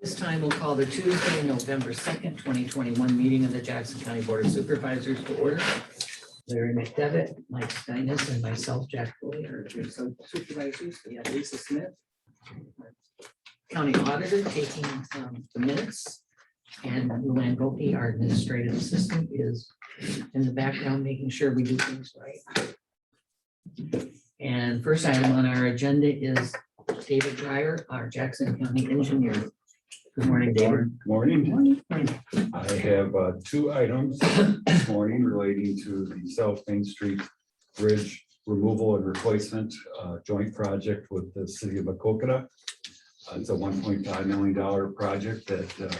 This time we'll call the Tuesday, November 2nd, 2021 meeting of the Jackson County Board of Supervisors to order. Larry McDevitt, Mike Steinus, and myself, Jack Foley, are your supervisors. We have Lisa Smith, County Auditor, taking the minutes. And Luann Gopi, our administrative assistant, is in the background, making sure we do things right. And first item on our agenda is David Dreyer, our Jackson County engineer. Good morning, David. Morning. I have two items this morning relating to the South Main Street Bridge removal and replacement joint project with the city of Macokota. It's a $1.5 million project that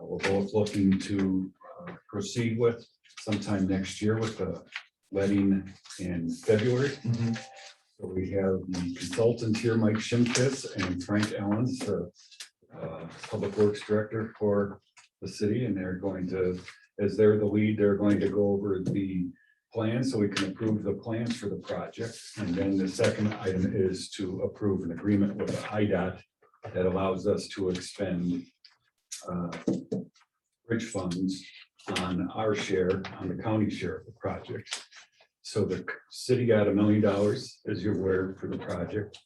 we're both looking to proceed with sometime next year with the letting in February. So we have the consultants here, Mike Shimkus and Frank Ellens, the Public Works Director for the city, and they're going to, as they're the lead, they're going to go over the plans so we can approve the plans for the project. And then the second item is to approve an agreement with IDOT that allows us to expend bridge funds on our share, on the county share of the project. So the city got $1 million, as you're aware, for the project.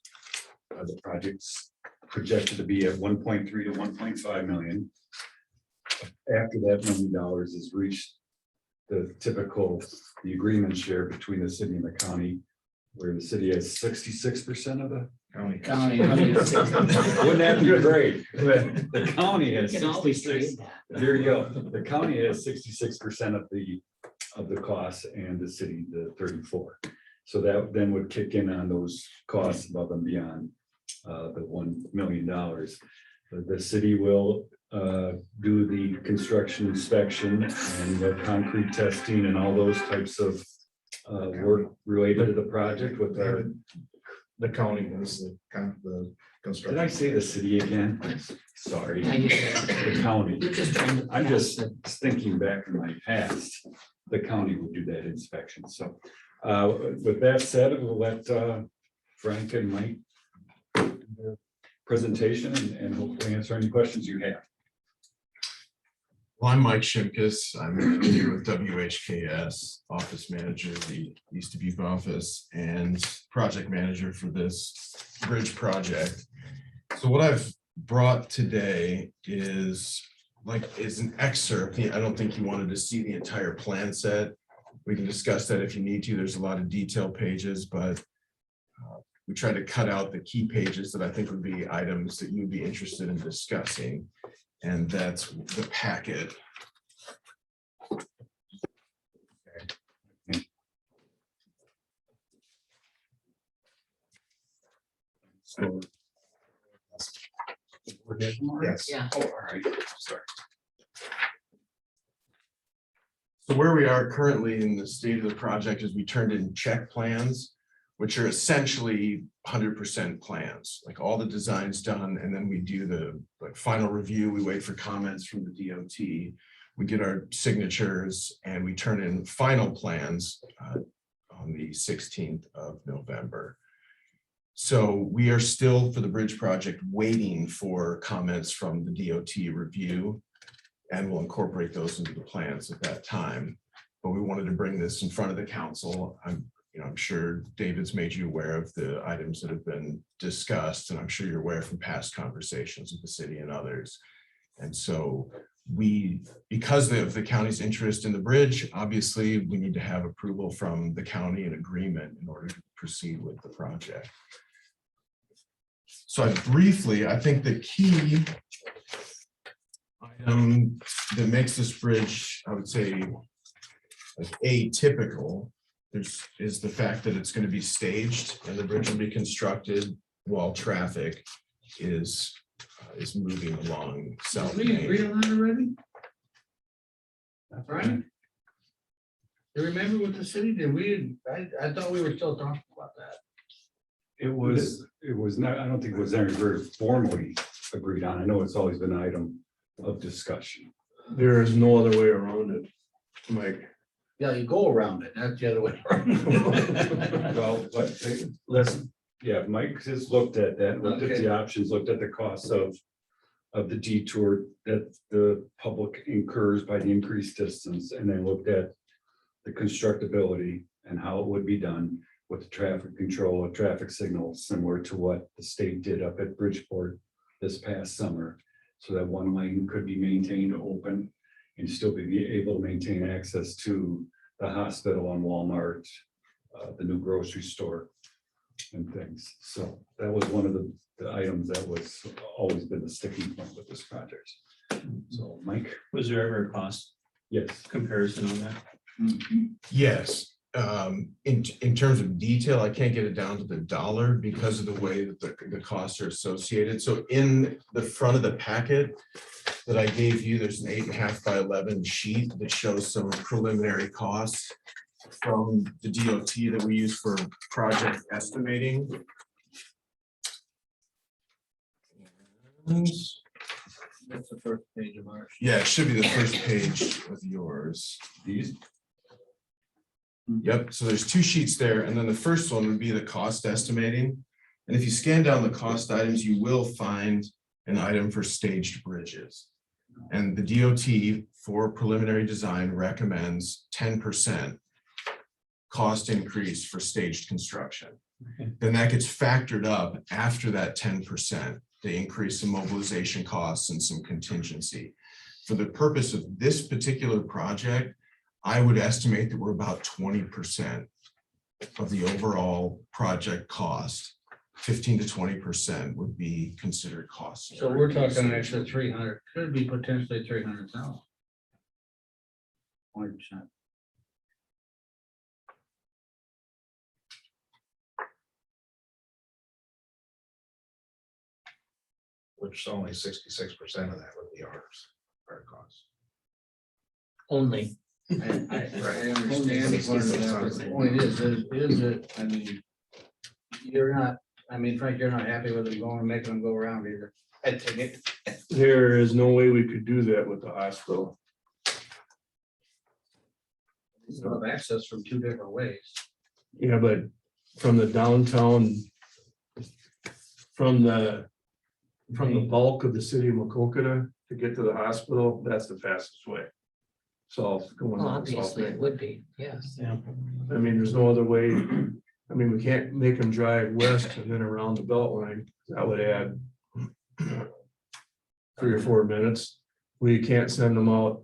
The project's projected to be at 1.3 to 1.5 million. After that $1 million is reached, the agreement share between the city and the county, where the city has 66% of the County. Wouldn't that be great? The county has You can always 66. trade that. There you go. The county has 66% of the costs and the city the 34. So that then would kick in on those costs above and beyond the $1 million. The city will do the construction inspection and the concrete testing and all those types of work related to the project with the county is the construction. Did I say the city again? Sorry, Yeah, you did. the county. You're just trying to. I'm just thinking back in my past, the county would do that inspection. So with that said, we'll let Frank and Mike do their presentation and hopefully answer any questions you have. Well, I'm Mike Shimkus. I'm here with WHKS, office manager of the East Dubuque office and project manager for this bridge project. So what I've brought today is an excerpt. I don't think you wanted to see the entire plan set. We can discuss that if you need to. There's a lot of detail pages, but we try to cut out the key pages that I think would be items that you'd be interested in discussing. And that's the packet. So, yes. Yeah. Oh, all right. Sorry. So where we are currently in the state of the project is we turned in check plans, which are essentially 100% plans, like all the designs done, and then we do the final review. We wait for comments from the DOT. We get our signatures and we turn in final plans on the 16th of November. So we are still, for the bridge project, waiting for comments from the DOT review, and we'll incorporate those into the plans at that time. But we wanted to bring this in front of the council. I'm sure David's made you aware of the items that have been discussed, and I'm sure you're aware from past conversations with the city and others. And so because of the county's interest in the bridge, obviously we need to have approval from the county and agreement in order to proceed with the project. So I think the key item that makes this bridge, I would say, like atypical, is the fact that it's going to be staged and the bridge will be constructed while traffic is moving along South Did we agree Main. on that already? That's right. You remember what the city did? I thought we were still talking about that. It was not, I don't think it was ever very formally agreed on. I know it's always been an item of discussion. There is no other way around it, Mike. Yeah, you go around it. That's the other way around. Well, let's Yeah, Mike has looked at that, looked at Okay. the options, looked at the costs of the detour that the public incurs by the increased distance, and then looked at the constructability and how it would be done with the traffic control of traffic signals, similar to what the state did up at Bridgeport this past summer. So that one lane could be maintained open and still be able to maintain access to the hospital and Walmart, the new grocery store and things. So that was one of the items that was always been the sticking point with this project. So Mike, Was there ever a cost yes, comparison on that? Yes, in terms of detail, I can't get it down to the dollar because of the way that the costs are associated. So in the front of the packet that I gave you, there's an 8.5 by 11 sheet that shows some preliminary costs from the DOT that we use for project estimating. That's the first page of ours. Yeah, it should be the first page of yours. these, Yep, so there's two sheets there, and then the first one would be the cost estimating. And if you scan down the cost items, you will find an item for staged bridges. And the DOT for preliminary design recommends 10% cost increase for staged construction. Okay. Then that gets factored up after that 10%, the increase in mobilization costs and some contingency. For the purpose of this particular project, I would estimate that we're about 20% of the overall project cost. 15 to 20% would be considered cost. So we're talking an extra 300, could be potentially 300,000. 20%. Which only 66% of that would be ours, our cost. Only. I understand the part of that, but the point is that, I mean, you're not, I mean, Frank, you're not happy with them going and making them go around either. I take it. There is no way we could do that with the hospital. You still have access from two different ways. Yeah, but from the downtown, from the bulk of the city of Macokota to get to the hospital, that's the fastest way. So going Well, on South obviously it Main. would be, yes. Yeah. I mean, there's no other way. I mean, we can't make them drive west and then around the Beltline. That would add 3 or 4 minutes. We can't send them out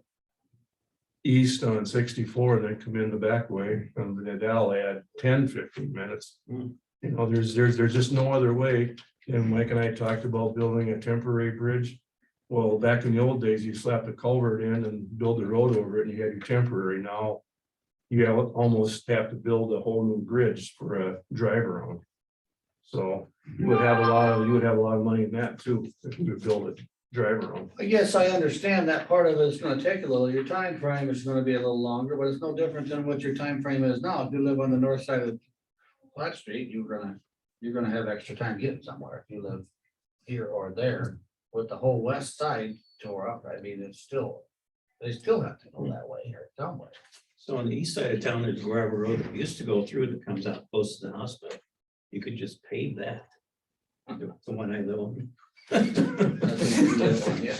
east on 64 and then come in the back way. And then that'll add 10, 15 minutes. Hmm. You know, there's just no other way. And Mike and I talked about building a temporary bridge. Well, back in the old days, you slapped a culvert in and build a road over it and you had your temporary. Now you almost have to build a whole new bridge for a drive around. So you would have a lot of money in that too, if you would build a drive around. Yes, I understand that part of it is gonna take a little, your time frame is gonna be a little longer, but it's no different than what your time frame is now. If you live on the north side of Flat Street, you're gonna have extra time getting somewhere. If you live here or there, with the whole west side tore up, I mean, it's still, they still have to go that way or somewhere. So on the east side of town, there's a gravel road that used to go through that comes out close to the hospital. You could just pave that. The one I live on. That's what you live on, yeah.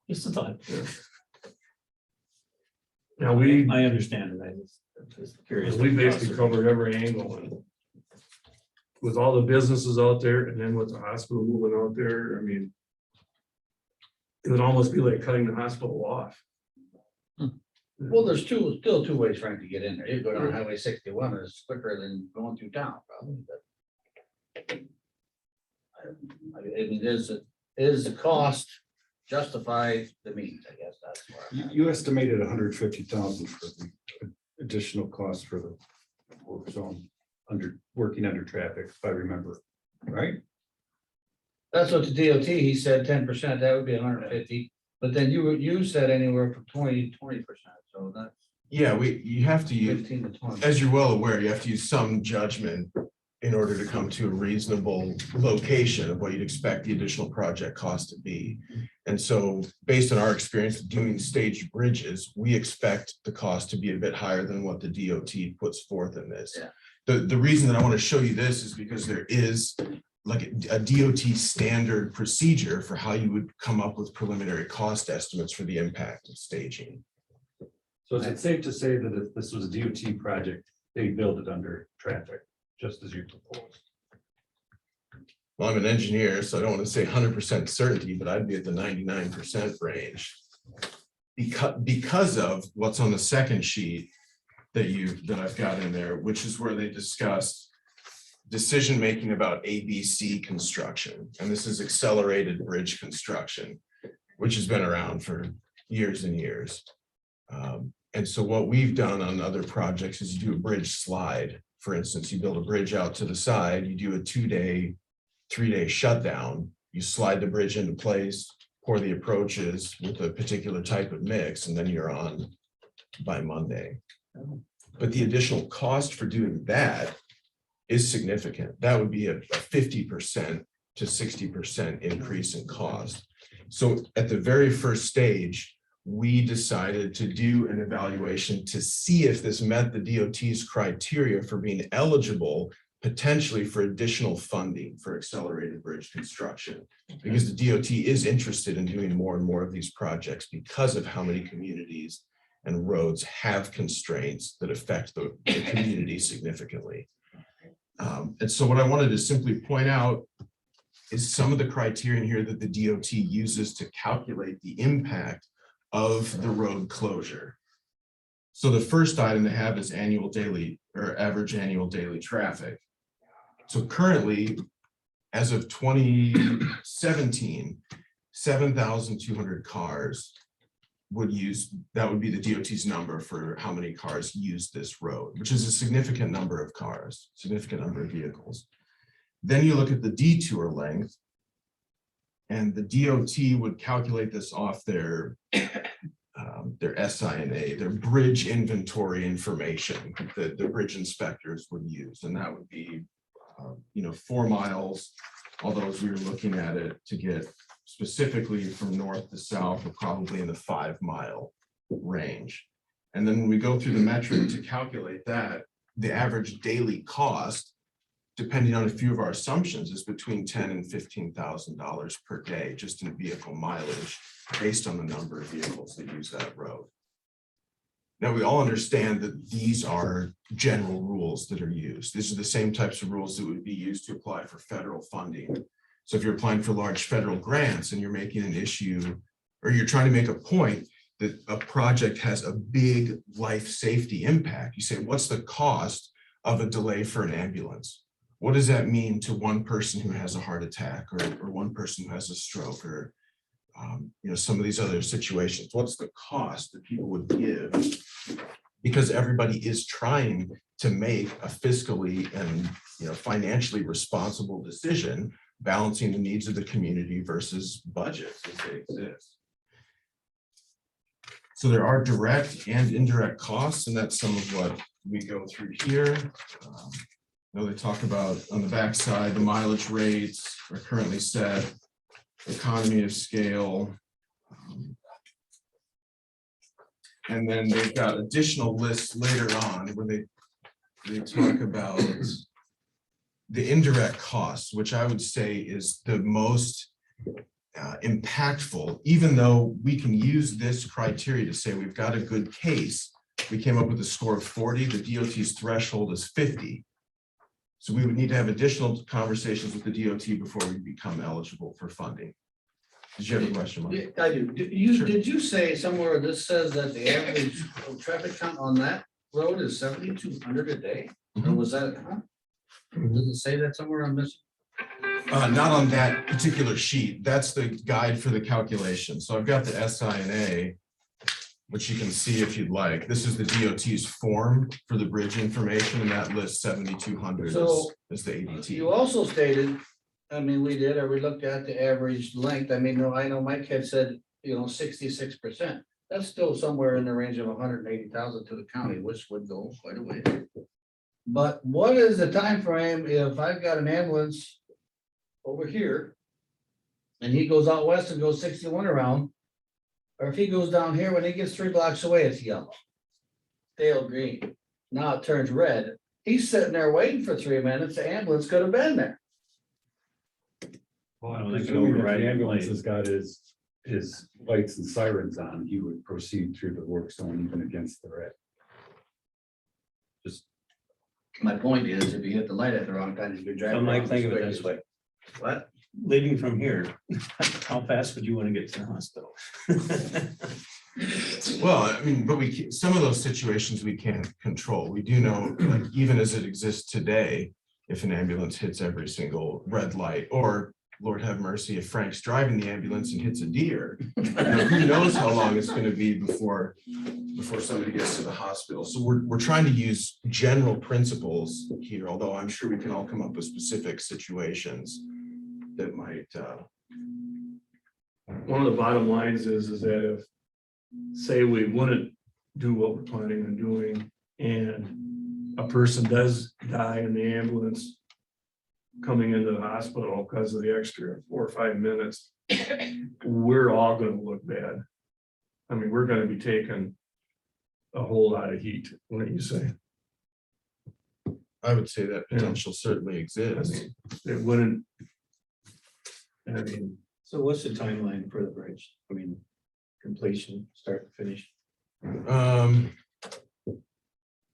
Just a thought. Now we understand it. I'm just curious. we basically covered every angle and with all the businesses out there and then with the hospital moving out there, I mean, it would almost be like cutting the hospital off. Well, there's still two ways, Frank, to get in there. You go down Highway 61, it's quicker than going through town, probably, but. I mean, is the cost justify the means, I guess that's where. you estimated 150,000 for the additional cost for the work zone working under traffic, if I remember, right? That's what the DOT, he said 10%, that would be 150, but then you said anywhere from 20%, so that's Yeah, you have to use, 15 to 20. as you're well aware, you have to use some judgment in order to come to a reasonable location of what you'd expect the additional project cost to be. And so based on our experience doing staged bridges, we expect the cost to be a bit higher than what the DOT puts forth in this. Yeah. The reason that I want to show you this is because there is like a DOT standard procedure for how you would come up with preliminary cost estimates for the impact of staging. So is it safe to say that if this was a DOT project, they build it under traffic, just as you proposed? Well, I'm an engineer, so I don't want to say 100% certainty, but I'd be at the 99% range. Because of what's on the second sheet that I've got in there, which is where they discuss decision-making about ABC construction. And this is accelerated bridge construction, which has been around for years and years. And so what we've done on other projects is you do a bridge slide. For instance, you build a bridge out to the side, you do a 2-day, 3-day shutdown, you slide the bridge into place, pour the approaches with a particular type of mix, and then you're on by Monday. But the additional cost for doing that is significant. That would be a 50% to 60% increase in cost. So at the very first stage, we decided to do an evaluation to see if this met the DOT's criteria for being eligible potentially for additional funding for accelerated bridge construction, because the DOT is interested in doing more and more of these projects because of how many communities and roads have constraints that affect the community significantly. And so what I wanted to simply point out is some of the criterion here that the DOT uses to calculate the impact of the road closure. So the first item to have is annual daily or average annual daily traffic. So currently, as of 2017, 7,200 cars would use, that would be the DOT's number for how many cars use this road, which is a significant number of cars, significant number of vehicles. Then you look at the detour length, and the DOT would calculate this off their SINA, their bridge inventory information that the bridge inspectors would use. And that would be, 4 miles, although as we were looking at it to get specifically from north to south, we're probably in the 5-mile range. And then when we go through the metric to calculate that, the average daily cost, depending on a few of our assumptions, is between $10,000 and $15,000 per day, just in vehicle mileage, based on the number of vehicles that use that road. Now, we all understand that these are general rules that are used. These are the same types of rules that would be used to apply for federal funding. So if you're applying for large federal grants and you're making an issue, or you're trying to make a point that a project has a big life safety impact, you say, what's the cost of a delay for an ambulance? What does that mean to one person who has a heart attack or one person who has a stroke or some of these other situations? What's the cost that people would give? Because everybody is trying to make a fiscally and financially responsible decision, balancing the needs of the community versus budgets as they exist. So there are direct and indirect costs, and that's some of what we go through here. They talk about on the backside, the mileage rates are currently set, economy of scale. And then they've got additional lists later on where they talk about the indirect costs, which I would say is the most impactful. Even though we can use this criteria to say we've got a good case, we came up with a score of 40, the DOT's threshold is 50. So we would need to have additional conversations with the DOT before we become eligible for funding. Did you have a question, Mike? Yeah, I do. Did you say somewhere this says that the average traffic count on that road is 7,200 a day? Or was that, Does it say that somewhere on this? Not on that particular sheet. That's the guide for the calculation. So I've got the SINA, which you can see if you'd like. This is the DOT's form for the bridge information, and that lists 7,200 as the ADT. You also stated, we looked at the average length. I know Mike had said, 66%. That's still somewhere in the range of 180,000 to the county, which would go quite a way. But what is the time frame if I've got an ambulance over here and he goes out west and goes 61 around, or if he goes down here, when he gets 3 blocks away, it's yellow. Dale green. Now it turns red. He's sitting there waiting for 3 minutes. The ambulance could have been there. Well, Well, I'm they can presuming if override the the ambulance blade. has got his lights and sirens on, he would proceed through the work zone even against the red. Just, My point is, if you hit the light at the wrong time, you could drive. Some might around think of it quick this as- way. What? Leaving from here, how fast would you want to get to the hospital? Well, I mean, but some of those situations we can't control. We do know, like, even as it exists today, if an ambulance hits every single red light, or Lord have mercy, if Frank's driving the ambulance and hits a deer, who knows how long it's gonna be before somebody gets to the hospital. So we're trying to use general principles here, although I'm sure we can all come up with specific situations that might, One of the bottom lines is that if, say we wouldn't do what we're planning on doing, and a person does die in the ambulance coming into the hospital because of the extra 4 or 5 minutes, we're all gonna look bad. I mean, we're gonna be taking a whole lot of heat, wouldn't you say? I would say that Yeah. potential certainly I exists. mean, it wouldn't. I mean, So what's the timeline for the bridge? I mean, completion, start to finish.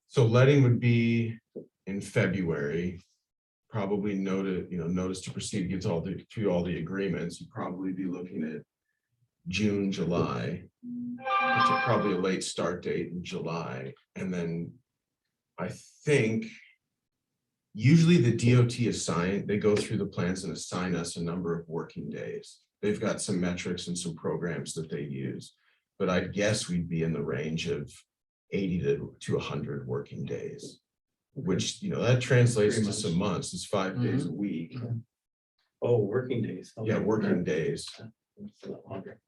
So letting would be in February. Probably notice to proceed gets through all the agreements. You'd probably be looking at June, July. It's probably a late start date in July, and then I think usually the DOT they go through the plans and assign us a number of working days. They've got some metrics and some programs that they use, but I guess we'd be in the range of 80 to 100 working days, which, that translates 3 to months. some months. It's 5 days a week. Oh, working days. Yeah, Okay. working days. It's a lot longer.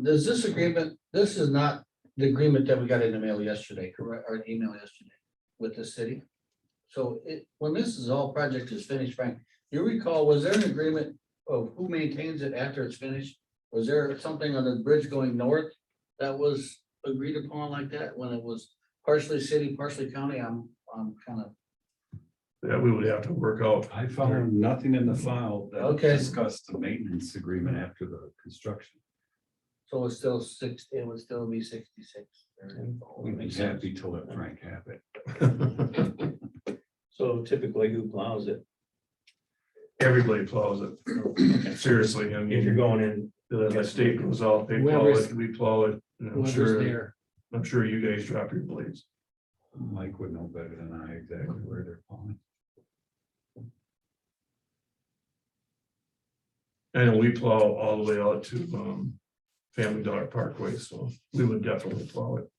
Does this agreement, this is not the agreement that we got in the mail yesterday, correct, or email yesterday with the city? So when this is all project is finished, Frank, you recall, was there an agreement of who maintains it after it's finished? Was there something on the bridge going north that was agreed upon like that when it was partially city, partially county? I'm kind of, that we would have to work out. I found nothing in the file that Okay. discussed the maintenance agreement after the construction. so it's still it would still be 66. We'd be happy to let Frank have it. So typically who plows it? Everybody plows it. Seriously, I If you're mean, going in, the state goes out, they plow Whoever's- it, we plow it. And I'm Whoever's sure, there. I'm sure you guys drop your blades. Mike would know better than I exactly where they're falling. And we plow all the way out to Family Dollar Parkway, so we would definitely plow it.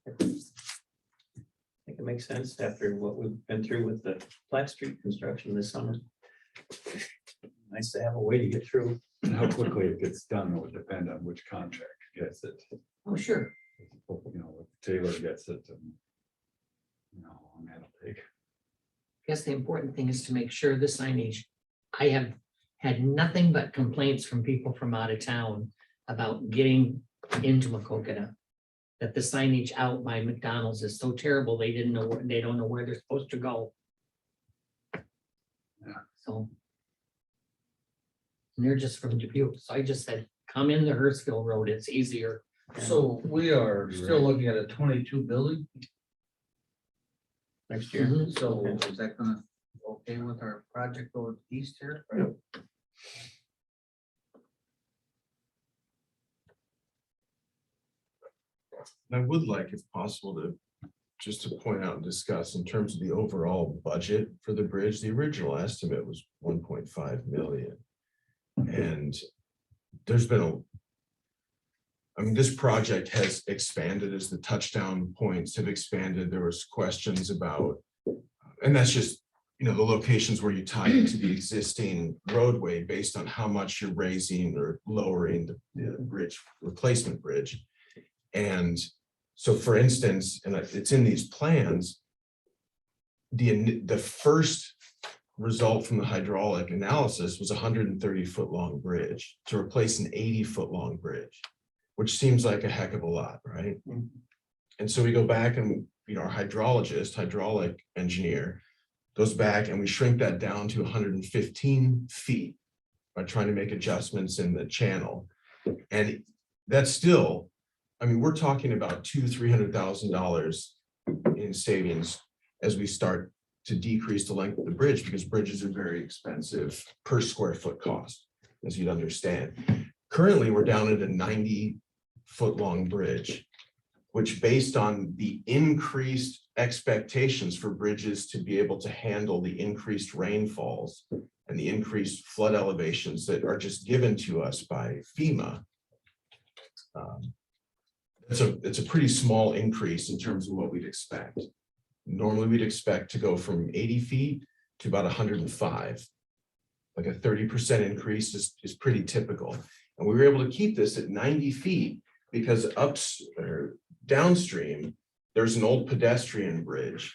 I think it makes sense after what we've been through with the Platt Street construction this summer. Nice to have a way to get through. And how quickly it gets done would depend on which contract gets it. Oh, sure. If Taylor gets it, and how long that'll take. Guess the important thing is to make sure the signage, I have had nothing but complaints from people from out of town about getting into Macokota. That the signage out by McDonald's is so terrible, they don't know where they're supposed to go. Yeah. So. And they're just from Dubuque, so I just said, come in the Hurstville Road, it's easier. So we are still looking at a 22 building. Next year. Mhm. So is that gonna okay with our project over east here? Yep. I would like, if possible, just to point out and discuss in terms of the overall budget for the bridge, the original estimate was 1.5 million. And there's been this project has expanded as the touchdown points have expanded. There was questions about, and that's just, the locations where you tie into the existing roadway based on how much you're raising or lowering the bridge, replacement bridge. And so, for instance, and it's in these plans, the first result from the hydraulic analysis was a 130-foot long bridge to replace an 80-foot long bridge, which seems like a heck of a lot, right? Mhm. And so we go back and, our hydraulic engineer goes back and we shrink that down to 115 feet by trying to make adjustments in the channel. And that's still, I mean, we're talking about $200,000-300,000 in savings as we start to decrease the length of the bridge, because bridges are very expensive per square foot cost, as you'd understand. Currently, we're down at a 90-foot long bridge, which, based on the increased expectations for bridges to be able to handle the increased rainfalls and the increased flood elevations that are just given to us by FEMA, it's a pretty small increase in terms of what we'd expect. Normally, we'd expect to go from 80 feet to about 105. Like a 30% increase is pretty typical. And we were able to keep this at 90 feet because downstream, there's an old pedestrian bridge.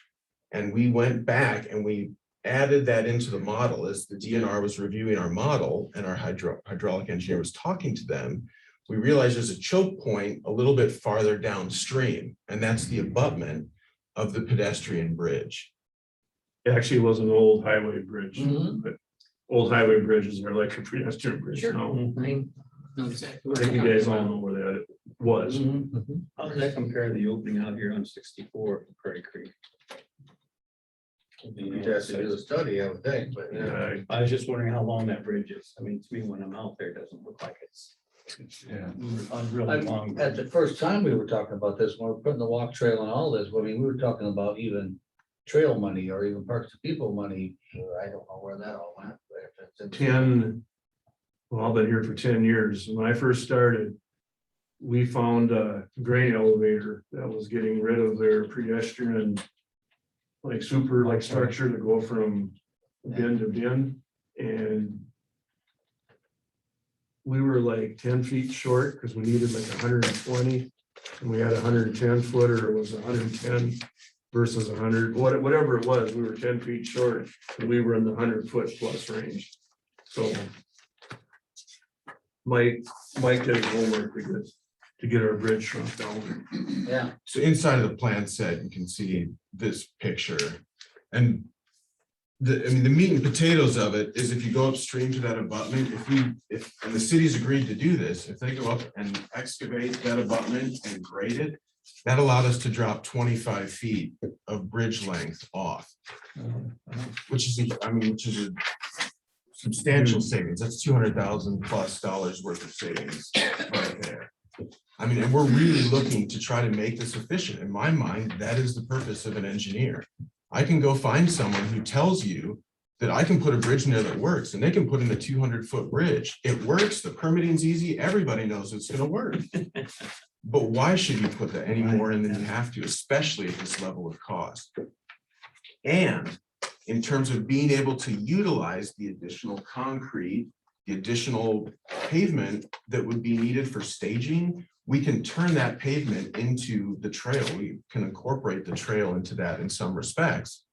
And we went back and we added that into the model as the DNR was reviewing our model and our hydraulic engineer was talking to them. We realized there's a choke point a little bit farther downstream, and that's the abutment of the pedestrian bridge. It actually was an old highway bridge, Mhm. but old highway bridges are like a pedestrian bridge Sure. now. I know exactly. I think you guys all know where that was. Mhm. How does that compare to the opening out here on 64 Prairie Creek? You'd have to do a study, I would think, but yeah. I was just wondering how long that bridge is. I mean, to me, when I'm out there, it doesn't look like it's Yeah. a really long. At the first time we were talking about this, when we were putting the walk trail and all this, I mean, we were talking about even trail money or even parks of people money. I don't know where that all went. But if it's in- 10, well, I've been here for 10 years. When I first started, we found a grain elevator that was getting rid of their pedestrian, like structure to go from bin to bin. And we were like 10 feet short because we needed like 120 and we had 110 foot, or it was 110 versus 100, whatever it was, we were 10 feet short and we were in the 100-foot plus range. So Mike did his homework to get our bridge shrunk down. Yeah, So inside of the plan set, you can see this picture. And the meat and potatoes of it is, if you go upstream to that abutment, and the city's agreed to do this, if they go up and excavate that abutment and grade it, that allowed us to drop 25 feet of bridge length off, which is a substantial savings. That's $200,000+ worth of savings right there. I mean, and we're really looking to try to make this efficient. In my mind, that is the purpose of an engineer. I can go find someone who tells you that I can put a bridge in there that works, and they can put in a 200-foot bridge. It works, the permitting's easy, everybody knows it's gonna work. But why should you put that any more in than you have to, especially at this level of cost? And in terms of being able to utilize the additional concrete, the additional pavement that would be needed for staging, we can turn that pavement into the trail. We can incorporate the trail into that in some respects.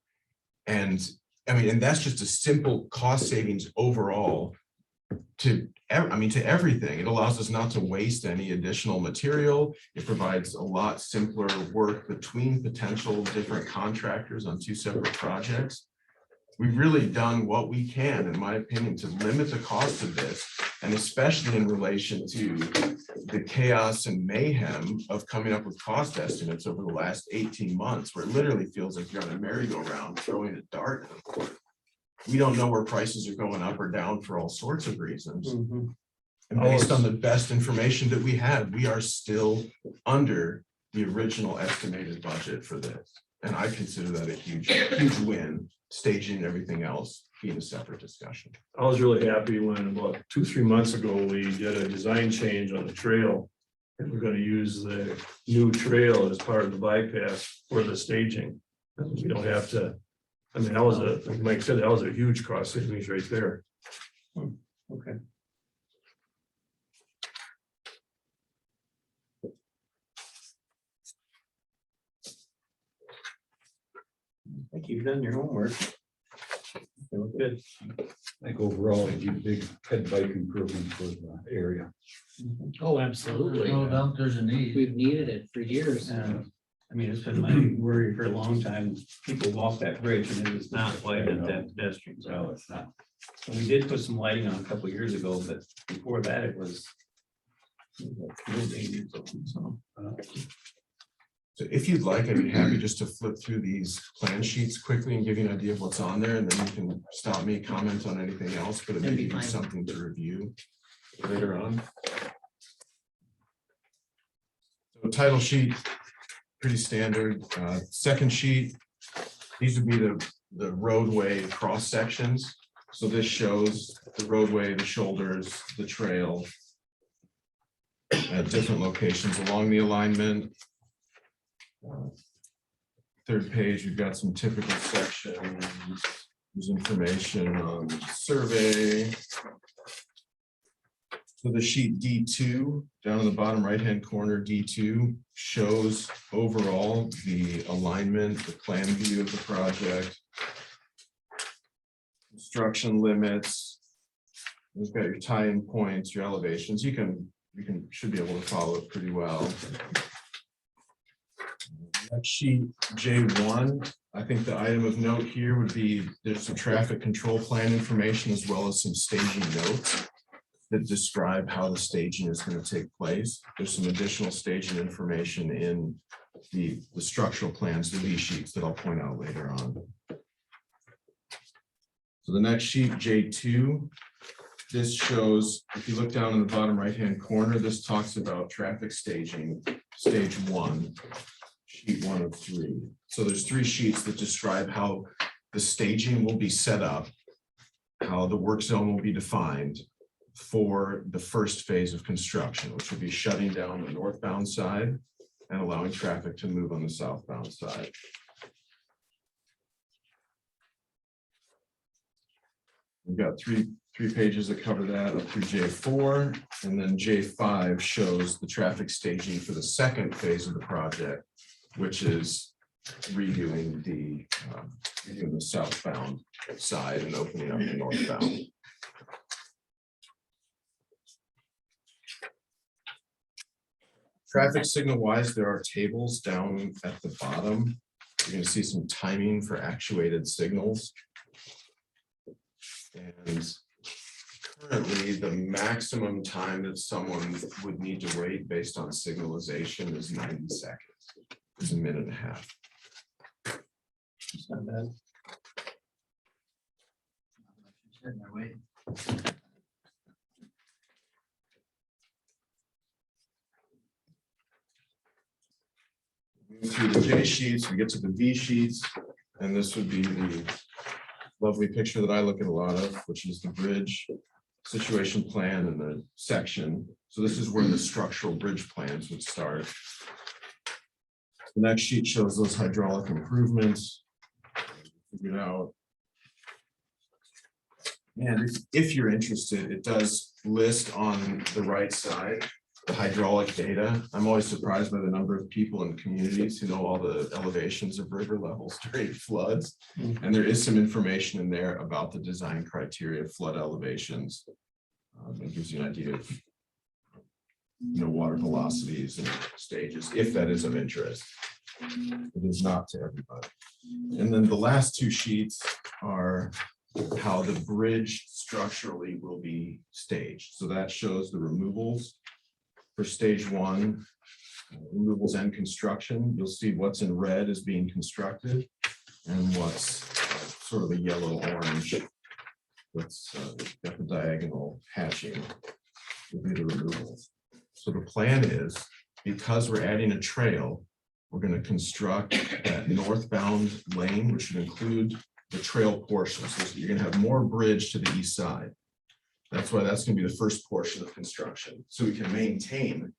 And I mean, and that's just a simple cost savings overall to everything. It allows us not to waste any additional material. It provides a lot simpler work between potential different contractors on two separate projects. We've really done what we can, in my opinion, to limit the cost of this, and especially in relation to the chaos and mayhem of coming up with cost estimates over the last 18 months, where it literally feels like you're on a merry-go-round throwing a dart in a court. We don't know where prices are going up or down for all sorts of reasons. Mhm. And based on the best information that we have, we are still under the original estimated budget for this. And I consider that a huge win. Staging and everything else being a separate discussion. I was really happy when about 2-3 months ago, we did a design change on the trail. And we're gonna use the new trail as part of the bypass for the staging. We don't have to, I mean, like Mike said, that was a huge cost savings right there. Okay. I think you've done your homework. They look good. I think overall, it'd be a big head bike improvement for the area. Oh, absolutely. No doubt there's a need. We've needed it for years. I mean, it's been my worry for a long time. People walk that bridge and it is not wide at that pedestrian. No, it's not. We did put some lighting on a couple of years ago, but before that it was. So, So if you'd like, I'd be happy just to flip through these plan sheets quickly and give you an idea of what's on there, and then you can stop me, comment on anything else, but it may That'd be be fine. something to review later on. So title sheet, pretty standard. Second sheet, these would be the roadway cross sections. So this shows the roadway, the shoulders, the trail at different locations along the alignment. Third page, we've got some typical sections. There's information on the survey. So the sheet D2, down in the bottom right-hand corner, D2 shows overall the alignment, the plan view of the project. Construction limits. You've got your tie-in points, your elevations. You should be able to follow it pretty well. Next sheet, J1, I think the item of note here would be there's some traffic control plan information as well as some staging notes that describe how the staging is going to take place. There's some additional staging information in the structural plans, the V sheets that I'll point out later on. So the next sheet, J2, this shows, if you look down in the bottom right-hand corner, this talks about traffic staging, stage 1. Sheet 1 of 3. So there's 3 sheets that describe how the staging will be set up, how the work zone will be defined for the first phase of construction, which will be shutting down the northbound side and allowing traffic to move on the southbound side. We've got three pages that cover that up through J4, and then J5 shows the traffic staging for the second phase of the project, which is redoing the southbound side and opening up the northbound. Traffic signal wise, there are tables down at the bottom. You're going to see some timing for actuated signals. And currently, the maximum time that someone would need to wait based on signalization is 90 seconds. It's 1.5 minutes. it's not bad. Through the J sheets, we get to the V sheets, and this would be the lovely picture that I look at a lot of, which is the bridge situation plan and the section. So this is where the structural bridge plans would start. The next sheet shows those hydraulic improvements. Figured out. And if you're interested, it does list on the right side the hydraulic data. I'm always surprised by the number of people in communities who know all the elevations of river levels during floods. And there is some information in there about the design criteria of flood elevations. It gives you an idea of water velocities and stages, if that is of interest. It is not to everybody. And then the last 2 sheets are how the bridge structurally will be staged. So that shows the removals for stage 1, removals and construction. You'll see what's in red is being constructed and what's sort of a yellow-orange, what's got the diagonal hatching will be the removals. So the plan is, because we're adding a trail, we're going to construct that northbound lane, which should include the trail portion. So you're going to have more bridge to the east side. That's why that's going to be the first portion of construction. So we can maintain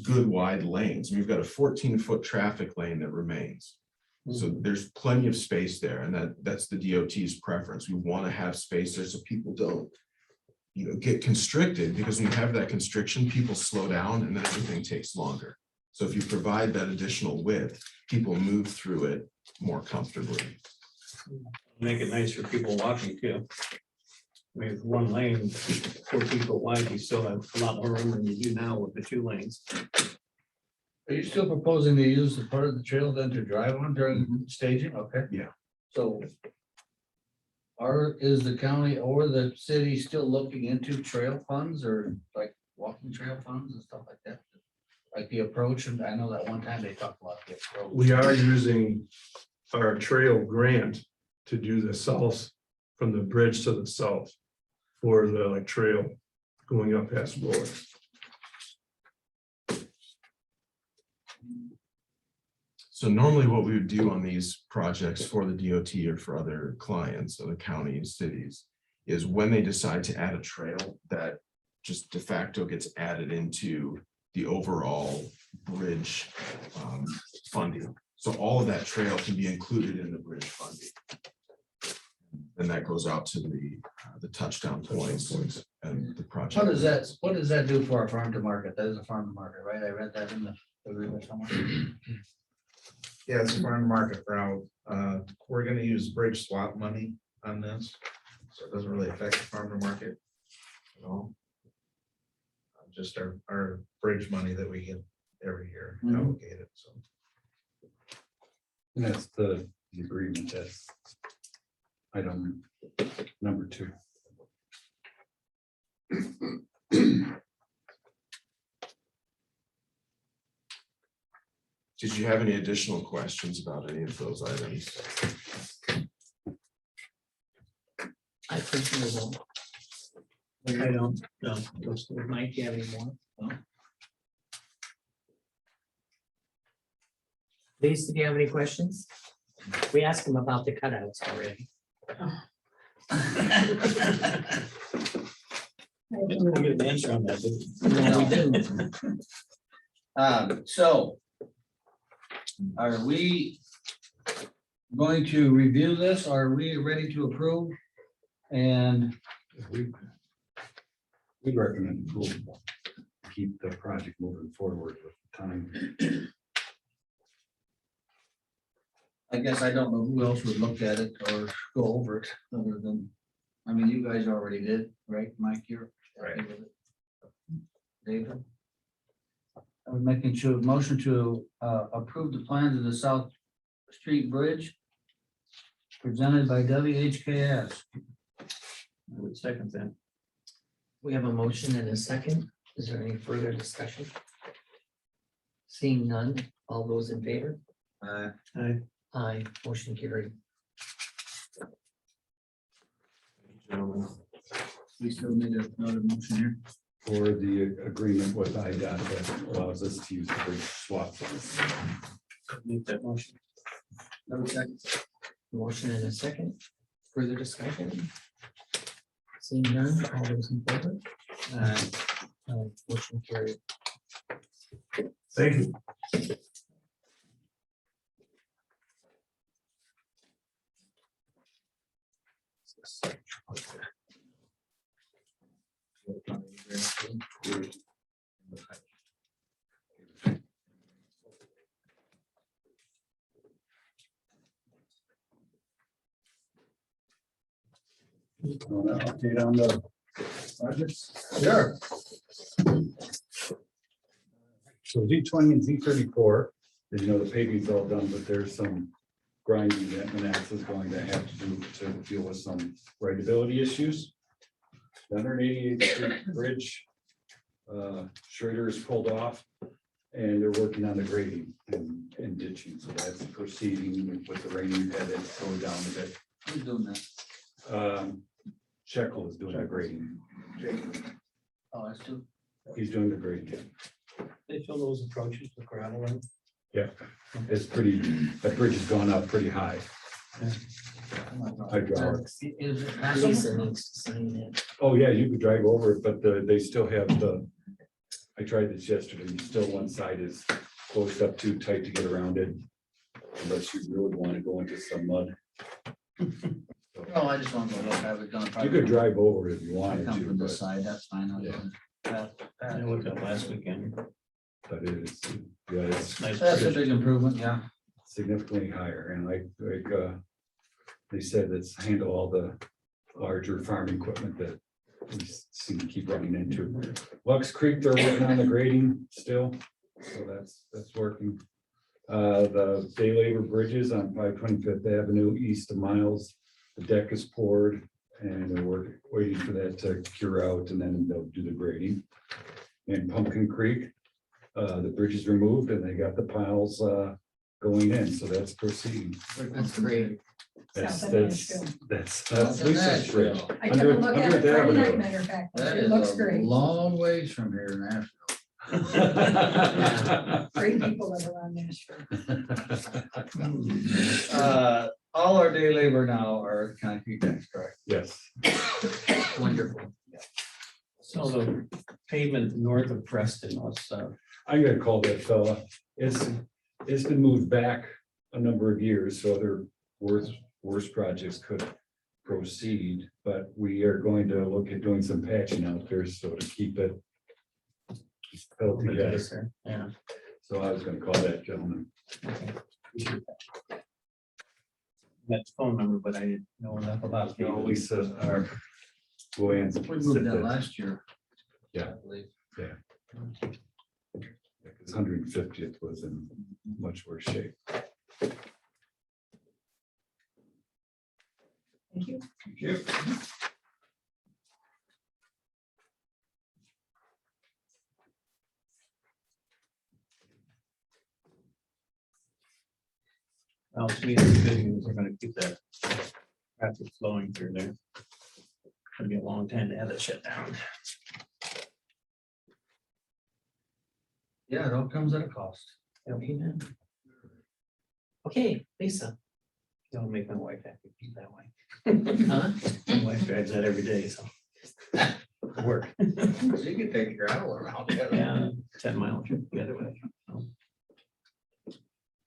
good wide lanes. We've got a 14-foot traffic lane that remains. So there's plenty of space there, and that's the DOT's preference. We want to have space there so people don't get constricted, because when you have that constriction, people slow down and then everything takes longer. So if you provide that additional width, people move through it more comfortably. Make it nice for people walking too. I mean, with one lane, 4 feet wide, you still have a lot more room than you do now with the 2 lanes. Are you still proposing to use the part of the trail then to drive on during staging? Okay. Yeah. So. Is the county or the city still looking into trail funds or like walking trail funds and stuff like that? Like the approach, and I know that one time they talked about the approach. We are using our trail grant to do the south, from the bridge to the south. For the like trail going up past Road. So normally what we would do on these projects for the DOT or for other clients of the county and cities is when they decide to add a trail, that just de facto gets added into the overall bridge funding. So all of that trail can be included in the bridge funding. And that goes out to the touchdown points and the project. What does that do for our farm to market? That is a farm to market, right? I read that in the agreement somewhere. Yeah, it's a farm market route. We're gonna use bridge swap money on this, so it doesn't really affect the farmer market at all. Just our bridge money that we get every year Mhm. allocated, so. And that's the agreement, that's item number 2. Did you have any additional questions about any of those items? I think we will. I don't know. Mike, do you have any more? No? Lisa, do you have any questions? We asked him about the cutouts already. Didn't get an answer on that, did we? No, we didn't. So. Are we going to review this? Are we ready to approve? And We'd recommend approval. Keep the project moving forward with time. I guess I don't know who else would look at it or go over it other than, I mean, you guys already did, right? Mike, you're. Right. happy with it? David? I was making sure, motion to approve the plans of the South Street Bridge presented by WHKS. I would second that. We have a motion and a second. Is there any further discussion? Seeing none, all those in favor? Aye, motion carried. Gentlemen. We still need another motion here. For the agreement with IDOT that allows us to use the bridge swap funds. Make that motion. Another second. Motion and a second. Further discussion? Seeing none, all those in favor? Motion carried. Thank you. Want to update on the projects? Sure. So Z20 and Z34, as you know, the paving's all done, but there's some grinding that Manassas is going to have to do to deal with some rideability issues. The 188th Street Bridge, Schrader is pulled off, and they're working on the grading and ditching, so that's proceeding with the rain we've had, it slowed down a bit. Who's doing that? Shekel is doing the grading. Oh, that's two. He's doing the grading. They fill those approaches with gravel in. Yeah, it's pretty, that bridge has gone up pretty high. Hydraulics. Is it Lisa needs to sign it. Oh, yeah, you could drive over it, but they still have the, I tried this yesterday, still one side is closed up too tight to get around it. Unless you really want to go into some mud. No, I just want to look, have it done. You could drive over it if you I wanted come to, from this but side, that's fine. I'll Yeah. do that. I looked at last weekend. it's, yeah, it's Nice. That's a bridge. big improvement, yeah. significantly higher and like They said it's handle all the larger farm equipment that we seem to keep running into. Lux Creek, they're working on the grading still, so that's working. The day labor bridges on 525th Avenue east of Miles, the deck is poured and we're waiting for that to cure out and then they'll do the grading. In Pumpkin Creek, the bridge is removed and they got the piles going in, so that's proceeding. That's great. That's South of Nashville. that's Lisa's bridge. I took a look at it 100th Friday night, Avenue. matter of fact. That It is looks a great. long ways from here in Nashville. Great people live around Nashville. All our day labor now are concrete decks, correct? Yes, Wonderful. So the pavement north of Preston was, I'm gonna call that fella. It's been moved back a number of years, so other worse projects could proceed, but we are going to look at doing some patching out there, so to keep it held together. yeah. So I was gonna call that gentleman. That's phone number, but I didn't know enough about. You know, Lisa, our Luann's. We moved that last year. Yeah. I believe. Because 150th was in much worse shape. Thank you. Well, to me, the good news, we're gonna keep that traffic flowing through there. It'll be a long time to have it shut down. Yeah, it all comes at a cost. Amen. Okay, Lisa. Don't make my wife have to keep that way. Huh? My wife drives that every day, so. Work. So you can take a gravel around. Yeah, 10-mile trip the other way.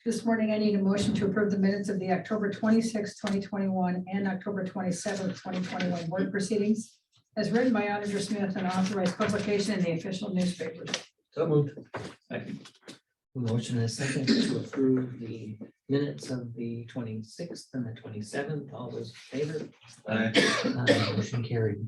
This morning, I need a motion to approve the minutes of the October 26, 2021 and October 27, 2021 board proceedings as written by Auditor Smith and authorized publication in the official newspapers. So moved. Second. Motion and a second to approve the minutes of the 26th and the 27th. All those in favor? Motion carried.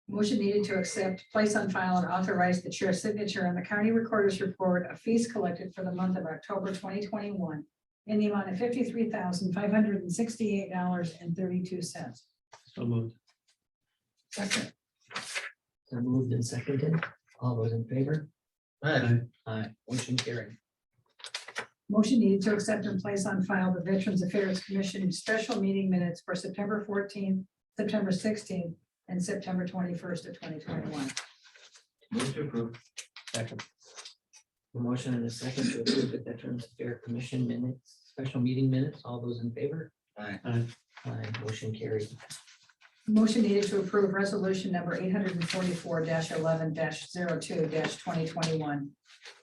Motion needed to accept, place on file, and authorize the chair's signature on the county recorder's report of fees collected for the month of October 2021 in the amount of $53,568.32. So moved. Second. So moved and seconded. All those in favor? Aye. Motion carried. Motion needed to accept and place on file the Veterans Affairs Commission special meeting minutes for September 14th, September 16th, and September 21st of 2021. Move to approve. Second. A motion and a second to approve the Veterans Affairs Commission minutes, special meeting minutes. All those in favor? Aye. Motion carried. Motion needed to approve resolution number 844-11-02-2021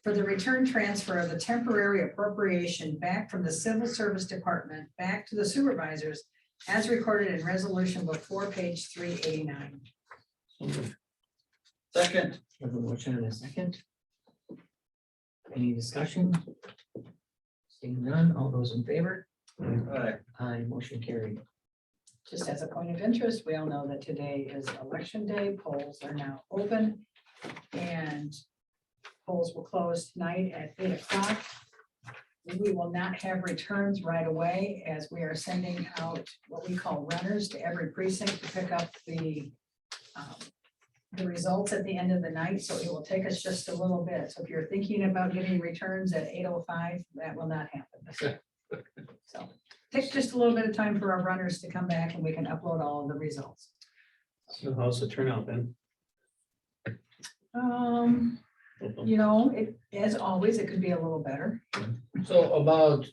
for the return transfer of the temporary appropriation back from the Civil Service Department back to the supervisors as recorded in resolution before page 389. So moved. Second. Have a motion and a second. Any discussion? Seeing none, all those in favor? Aye. Motion carried. Just as a point of interest, we all know that today is election day. Polls are now open. And polls will close tonight at 8 o'clock. We will not have returns right away as we are sending out what we call runners to every precinct to pick up the results at the end of the night. So it will take us just a little bit. So if you're thinking about getting returns at 8:05, that will not happen. So takes just a little bit of time for our runners to come back and we can upload all of the results. So how's the turnout then? You know, as always, it could be a little better. So about,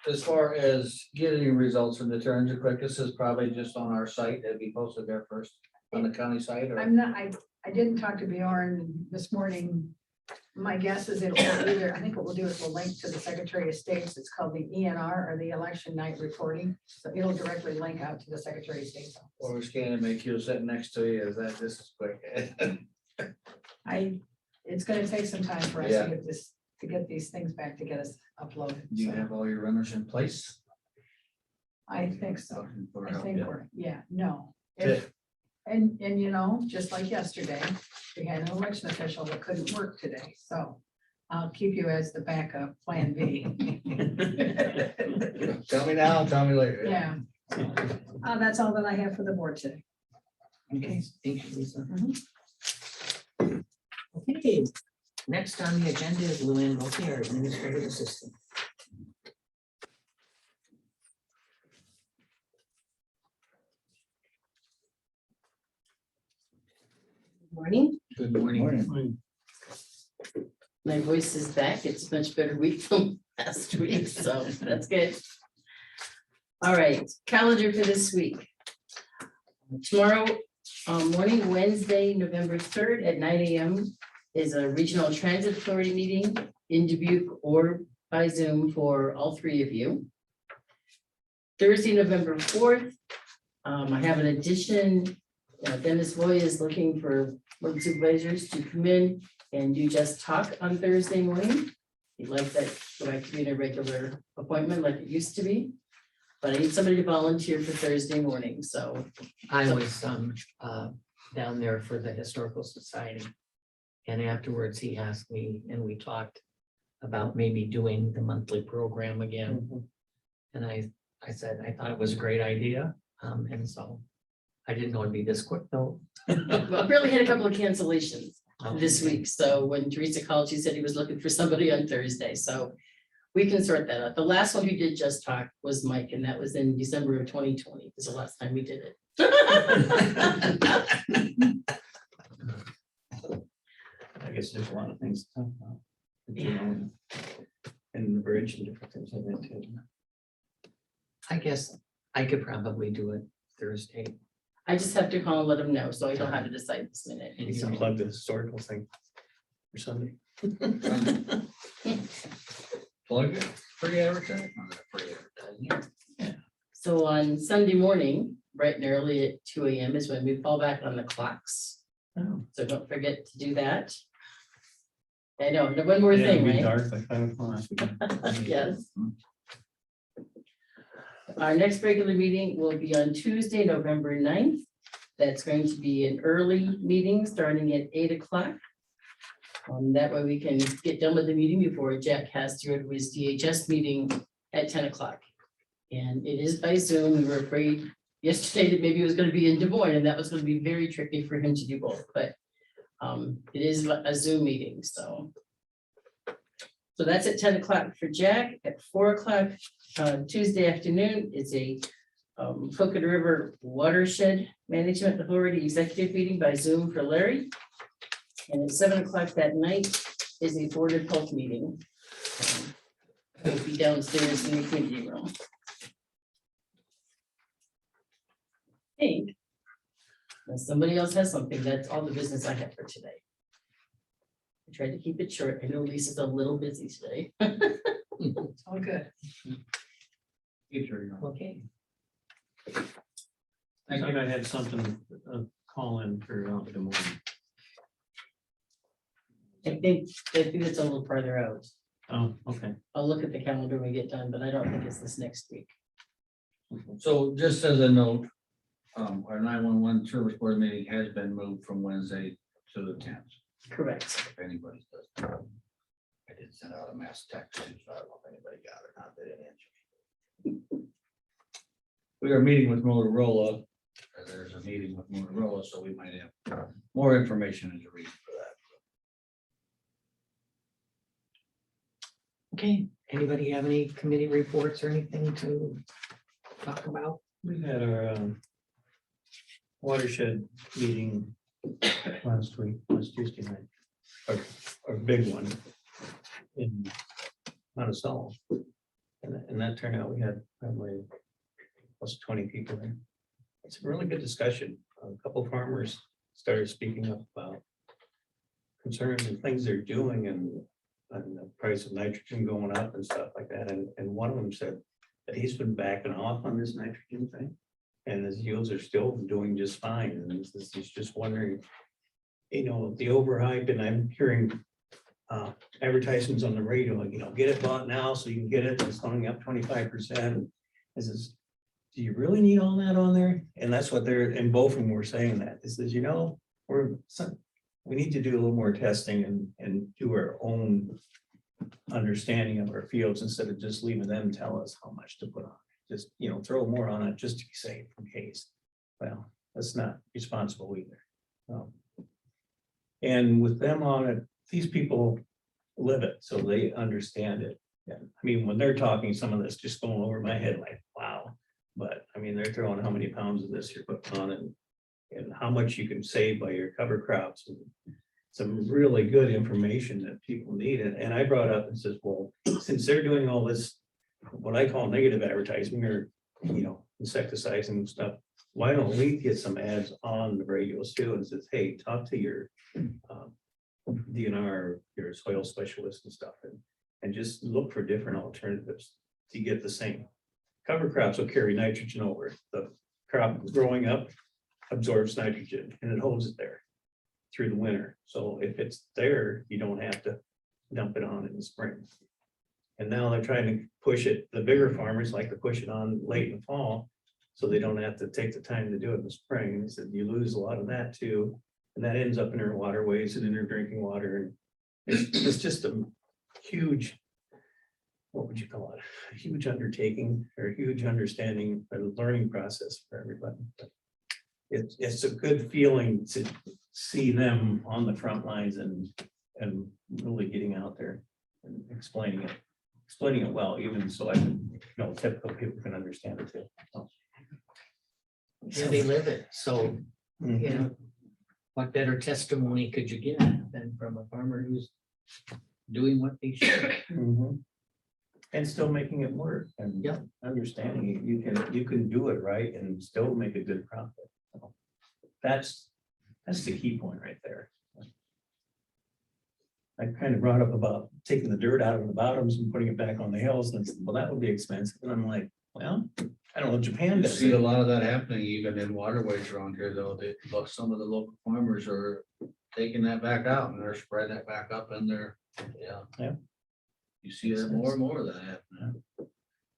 as far as getting results from the turns, the quickest is probably just on our site. It'd be posted there first on the county site or. I didn't talk to Bjorn this morning. My guess is it'll either, I think what we'll do is we'll link to the Secretary of State. It's called the ENR or the Election Night Reporting. So it'll directly link out to the Secretary of State. Or we scan and make you sit next to you. Is that this is quick? It's gonna take some time for us Yeah. to get this, to get these things back to get us uploaded. Do you So have all your runners in place? I think so. I think we're, yeah, no. Okay. And you know, just like yesterday, we had an election official that couldn't work today, so I'll keep you as the backup plan B. Tell me now, tell me later. Yeah. That's all that I have for the board today. Okay, thank you, Lisa. Mhm. Okay, next on the agenda is Luann Wilkie, our administrative assistant. Morning, Good morning. my voice is back. It's a much better week from last week, so that's good. All right, calendar for this week. Tomorrow morning, Wednesday, November 3rd at 9 a.m. is a regional transit authority meeting in Dubuque or by Zoom for all three of you. Thursday, November 4th, I have an addition. Dennis Voy is looking for board supervisors to come in and do just talk on Thursday morning. He'd like that go back to being a regular appointment like it used to be. But I need somebody to volunteer for Thursday morning, so I was down there for the Historical Society. And afterwards, he asked me and we talked about maybe doing the monthly program again. And I said, I thought it was a great idea. And so I didn't know it'd be this quick though. well, I really had a couple of cancellations this week. So when Teresa called, she said he was looking for somebody on Thursday, so we can sort that out. The last one who did just talk was Mike, and that was in December of 2020. Was the last time we did it. I guess there's a lot of things to talk about. You know, and the bridge and different things like that too. I guess I could probably do it Thursday. I just have to call and let them know, so I don't have to decide this minute. You can plug the historical thing for Sunday. Plug it, free advertising. So on Sunday morning, bright and early at 2 a.m. is when we fall back on the clocks. Oh. So don't forget to do that. I know, no, one more Yeah, thing, it'll be right? dark by 5 o'clock. Yes. Our next regular meeting will be on Tuesday, November 9th. That's going to be an early meeting starting at 8 o'clock. That way we can get done with the meeting before Jack has to go to his DHS meeting at 10 o'clock. And it is by Zoom. We were afraid yesterday that maybe it was going to be in Des Moines, and that was going to be very tricky for him to do both, but it is a Zoom meeting, so. So that's at 10 o'clock for Jack. At 4 o'clock Tuesday afternoon is a Coconut River Watershed Management Authority Executive Meeting by Zoom for Larry. And at 7 o'clock that night is a Board of Health meeting. It'll be downstairs in the community room. I think, unless somebody else has something, that's all the business I have for today. I tried to keep it short. I know Lisa's a little busy today. It's all good. Okay. I thought I had something, call in for out in the morning. I think it's a little farther out. Oh, okay. I'll look at the calendar when we get done, but I don't think it's this next week. So just as a note, our 911 service board meeting has been moved from Wednesday to the 10th. Correct. If anybody does. I did send out a mass text, so I don't know if anybody got it or not, they didn't answer. We are meeting with Motorola. There's a meeting with Motorola, so we might have more information as a reason for that. Okay, anybody have any committee reports or anything to talk about? We had our watershed meeting last Tuesday night. Our big one in Monticello. And that turned out, we had probably close to 20 people there. It's a really good discussion. A couple of farmers started speaking up about concerns and things they're doing and the price of nitrogen going up and stuff like that. And one of them said that he's been backing off on this nitrogen thing. And his yields are still doing just fine. And he's just wondering, you know, the overhype, and I'm hearing advertisements on the radio, like, you know, get it bought now so you can get it. It's going up 25%. This is, do you really need all that on there? And that's what they're, and both of them were saying that. It says, we need to do a little more testing and do our own understanding of our fields instead of just leaving them tell us how much to put on. Just, throw more on it just to be safe in case. Well, that's not responsible either. And with them on it, these people live it, so they understand it. Yeah, I mean, when they're talking, some of this just going over my head like, wow. But I mean, they're throwing how many pounds of this you're putting on and how much you can save by your cover crops. And some really good information that people need. And I brought up and says, well, since they're doing all this, what I call negative advertising or, insecticides and stuff, why don't we get some ads on the radios too and says, hey, talk to your DNR, your soil specialist and stuff, and just look for different alternatives to get the same. Cover crops will carry nitrogen over. The crop growing up absorbs nitrogen and it holds it there through the winter. So if it's there, you don't have to dump it on in the spring. And now they're trying to push it, the bigger farmers like to push it on late in the fall, so they don't have to take the time to do it in the spring. And they said you lose a lot of that too. And that ends up in their waterways and in their drinking water. And it's just a huge, what would you call it? A huge undertaking or a huge understanding and learning process for everybody. But it's a good feeling to see them on the front lines and really getting out there and explaining it well, even so I can, typical people can understand it too. So, Yeah, they live it. So, what better testimony could you get than from a farmer who's doing what they should? mhm. And still making it work and Yeah. understanding you can do it right and still make a good profit. So that's the key point right there. I kind of brought up about taking the dirt out of the bottoms and putting it back on the hills, and well, that would be expensive. And I'm like, well, I don't know, Japan You does see a it. lot of that happening even in waterways around here, though. Some of the local farmers are taking that back out and they're spreading it back up in there. Yeah. Yeah. You see that more and more of that happening.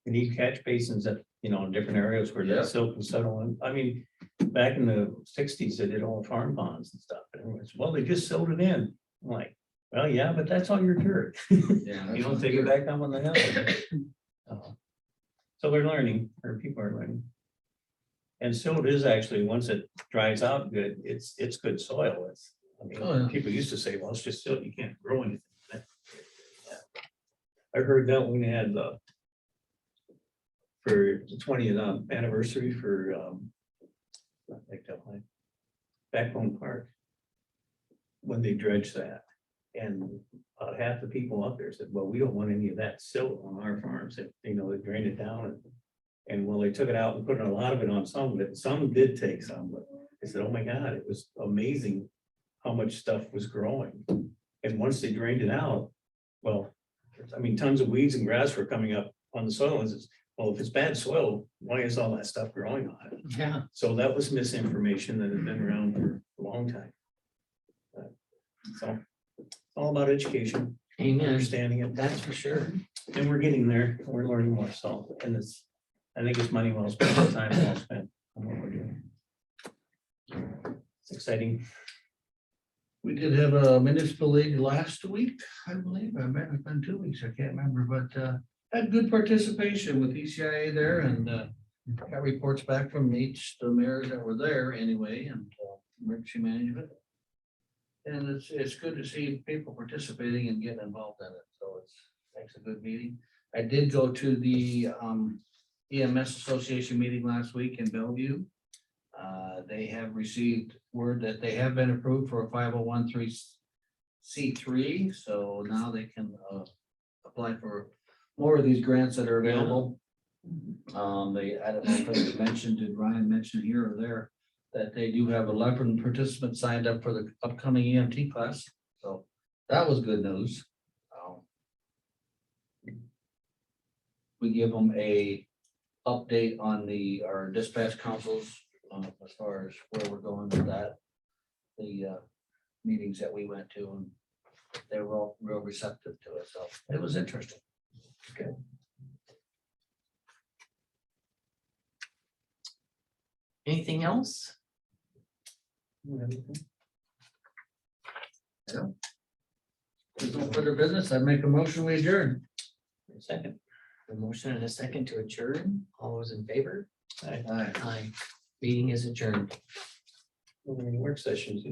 You need catch basins at, in different areas where Yeah. that silt can settle in. I mean, back in the 60s, they did all farm ponds and stuff. And everyone's, well, they just silled it in. I'm like, well, yeah, but that's all your dirt. Yeah. You don't take it back up on the hill. So they're learning, or people are learning. And silt is actually, once it dries out good, it's good soil. Oh, yeah. People used to say, well, it's just silt, you can't grow anything. Yeah. I heard that when we had for the 20th anniversary for Backbone Park, when they dredged that. And about half the people up there said, well, we don't want any of that silt on our farms. If, they drained it down and well, they took it out and put a lot of it on some of it. Some did take some, but they said, oh my God, it was amazing how much stuff was growing. And once they drained it out, well, I mean, tons of weeds and grass were coming up on the soil. And it's, well, if it's bad soil, why is all that stuff growing on it? Yeah. So that was misinformation that had been around for a long time. So it's all about education, Amen. understanding it. That's for sure. And we're getting there. We're learning more. So, and I think it's money well spent, time well spent on what we're doing. It's exciting. We did have a municipal league last week, I believe. It's been 2 weeks. I can't remember, but had good participation with ECIA there and got reports back from the mayors that were there anyway, and emergency management. And it's good to see people participating and getting involved in it. So makes a good meeting. I did go to the EMS Association meeting last week in Bellevue. They have received word that they have been approved for a 501(c)(3), so now they can apply for more of these grants that are available. I don't know if it was mentioned, did Ryan mention here or there, that they do have 11 participants signed up for the upcoming EMT class. So that was good news. We give them a update on our dispatch councils as far as where we're going with that. The meetings that we went to, and they were all real receptive to it. So it was interesting. Okay. Anything else? There's no further business. I make a motion, we adjourn. Second. A motion and a second to adjourn. All those in favor? Aye. Aye. Meeting is adjourned. Work sessions.